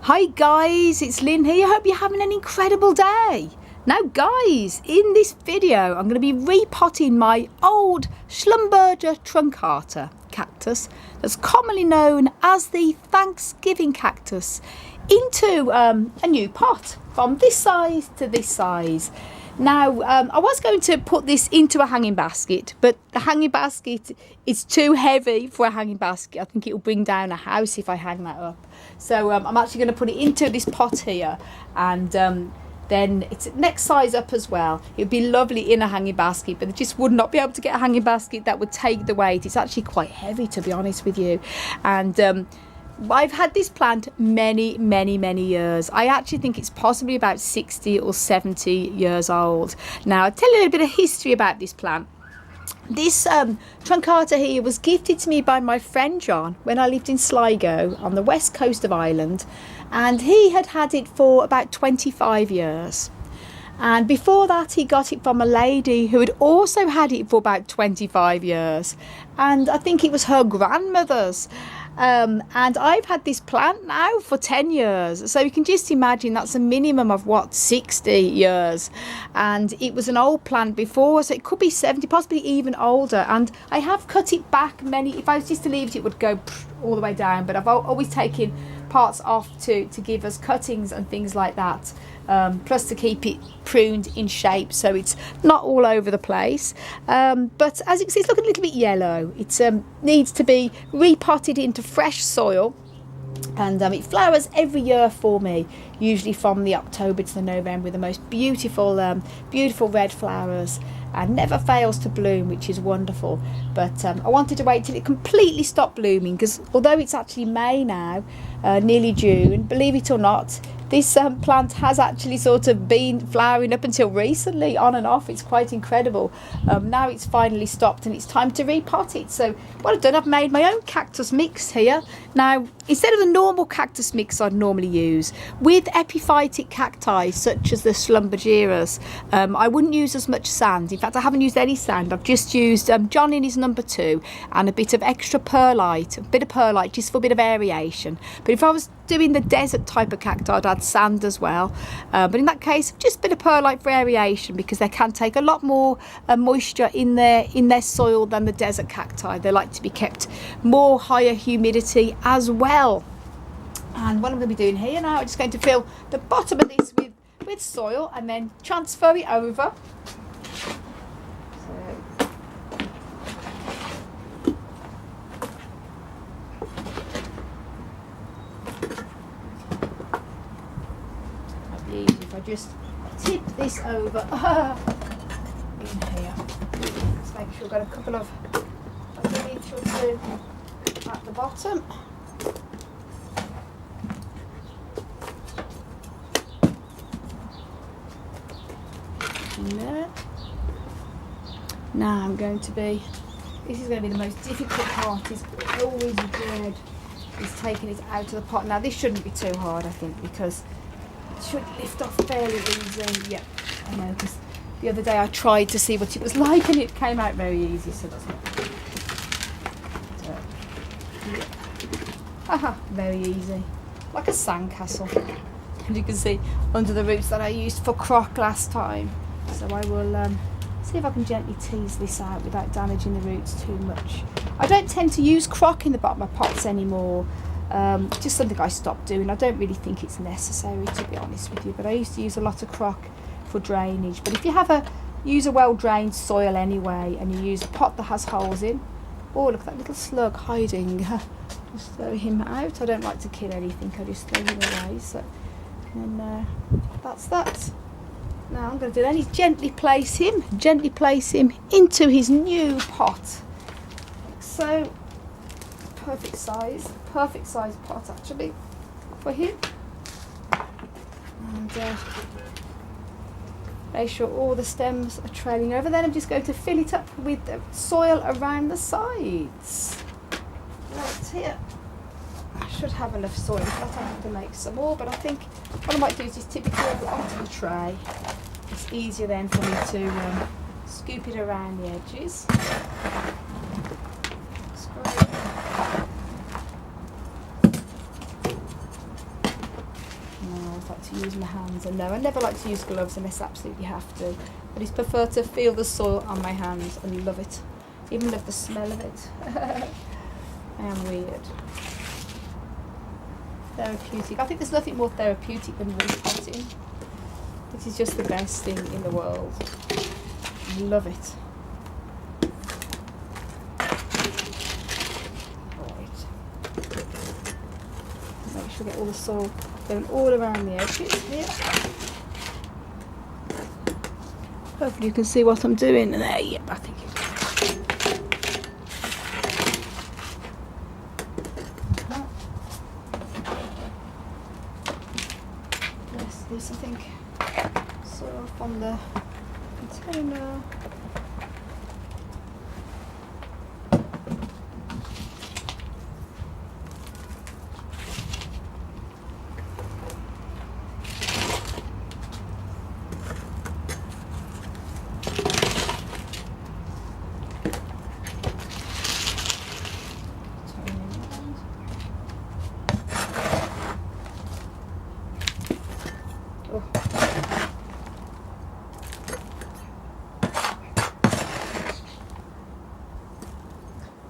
Hi guys, it's Lynn here. Hope you're having an incredible day. Now guys, in this video I'm going to be repotting my old Schlumbergera truncata cactus that's commonly known as the Thanksgiving cactus into a new pot from this size to this size. Now, I was going to put this into a hanging basket, but the hanging basket is too heavy for a hanging basket. I think it will bring down a house if I hang that up. So I'm actually going to put it into this pot here, and then it's next size up as well. It would be lovely in a hanging basket, but I just would not be able to get a hanging basket that would take the weight. It's actually quite heavy, to be honest with you. And I've had this plant many years. I actually think it's possibly about 60 or 70 years old. Now, I'll tell you a little bit of history about this plant. This truncata here was gifted to me by my friend John when I lived in Sligo on the west coast of Ireland, and he had had it for about 25 years. And before that, he got it from a lady who had also had it for about 25 years, and I think it was her grandmother's. And I've had this plant now for 10 years, so you can just imagine that's a minimum of 60 years. And it was an old plant before, so it could be 70, possibly even older. And I have cut it back if I was just to leave it would go all the way down, but I've always taken parts off to give us cuttings and things like that, plus to keep it pruned in shape so it's not all over the place. But as you can see, it's looking a little bit yellow. It needs to be repotted into fresh soil, and it flowers every year for me, usually from the October to the November, with the most beautiful beautiful red flowers, and never fails to bloom, which is wonderful. But I wanted to wait till it completely stopped blooming, because although it's actually May now, nearly June, believe it or not, this plant has actually sort of been flowering up until recently, on and off. It's quite incredible. Now it's finally stopped and it's time to repot it. So what I've done, I've made my own cactus mix here. Now, instead of the normal cactus mix I'd normally use, with epiphytic cacti such as the Schlumbergeras, I wouldn't use as much sand. In fact, I haven't used any sand. I've just used John in his number 2 and a bit of extra perlite, just for a bit of variation. But if I was doing the desert type of cacti, I'd add sand as well. But in that case, just a bit of perlite variation, because they can take a lot more moisture in their soil than the desert cacti. They like to be kept more higher humidity as well. And what I'm going to be doing here now, I'm just going to fill the bottom of this with soil and then transfer it over. If I just tip this over in here, let's make sure we've got a couple of an inch or two at the bottom. There. Now this is going to be the most difficult part, is always dread, is taking it out of the pot. Now this shouldn't be too hard, I think, because it should lift off fairly easy. Yeah, I know, because the other day I tried to see what it was like and it came out very easy, so that's not good. So, yeah. Aha, very easy, like a sandcastle. And you can see under the roots that I used for crock last time. So I will see if I can gently tease this out without damaging the roots too much. I don't tend to use crock in the bottom of pots anymore. Just something I stopped doing. I don't really think it's necessary, to be honest with you, but I used to use a lot of crock for drainage. But if you use a well-drained soil anyway, and you use a pot that has holes in, oh, look at that little slug hiding. Just throw him out. I don't like to kill anything, I just throw him away. So, and that's that. Now I'm going to do then is gently place him into his new pot, like so. Perfect size pot actually for him. And make sure all the stems are trailing over. Then I'm just going to fill it up with soil around the sides. Right here, I should have enough soil. If not, I have to make some more, but I think what I might do is just tip it over onto the tray. It's easier then for me to scoop it around the edges. That's great. just like to use my hands. And no, I never like to use gloves unless I absolutely have to. I just prefer to feel the soil on my hands and love it. Even love the smell of it. I am weird. Therapeutic. I think there's nothing more therapeutic than repotting. This is just the best thing in the world. I love it. Make sure I get all the soil going all around the edges here. Hopefully you can see what I'm doing there. Yep, I think you can. Yes, this I think soil from the container.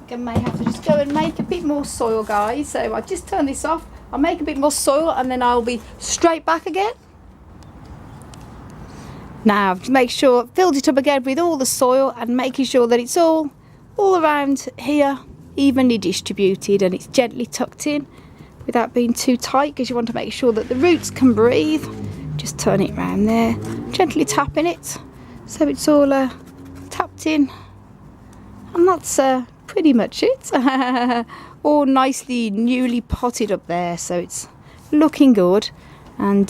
I may have to just go and make a bit more soil, guys. So I'll just turn this off. I'll make a bit more soil and then I'll be straight back again. Now, to make sure, filled it up again with all the soil and making sure that it's all around here, evenly distributed, and it's gently tucked in without being too tight, because you want to make sure that the roots can breathe. Just turn it around there, gently tapping it so it's all tapped in, and that's pretty much it. All nicely newly potted up there, so it's looking good. And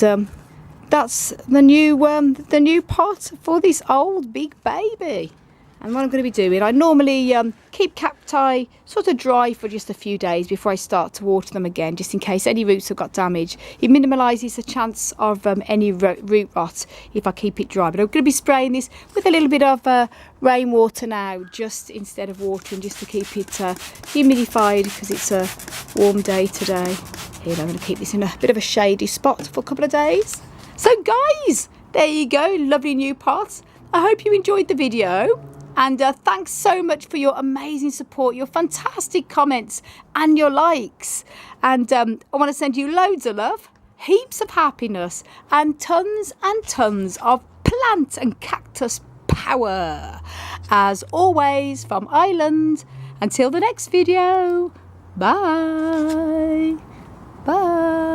that's the new pot for this old big baby. And what I'm going to be doing, I normally keep cacti sort of dry for just a few days before I start to water them again, just in case any roots have got damage. It minimises the chance of any root rot if I keep it dry. But I'm going to be spraying this with a little bit of rainwater now, just instead of watering, just to keep it humidified, because it's a warm day today. Here, I'm going to keep this in a bit of a shady spot for a couple of days. So guys, there you go, lovely new pots. I hope you enjoyed the video. And thanks so much for your amazing support, your fantastic comments and your likes. And I want to send you loads of love, heaps of happiness, and tons of plant and cactus power. As always, from Ireland. Until the next video. Bye. Bye.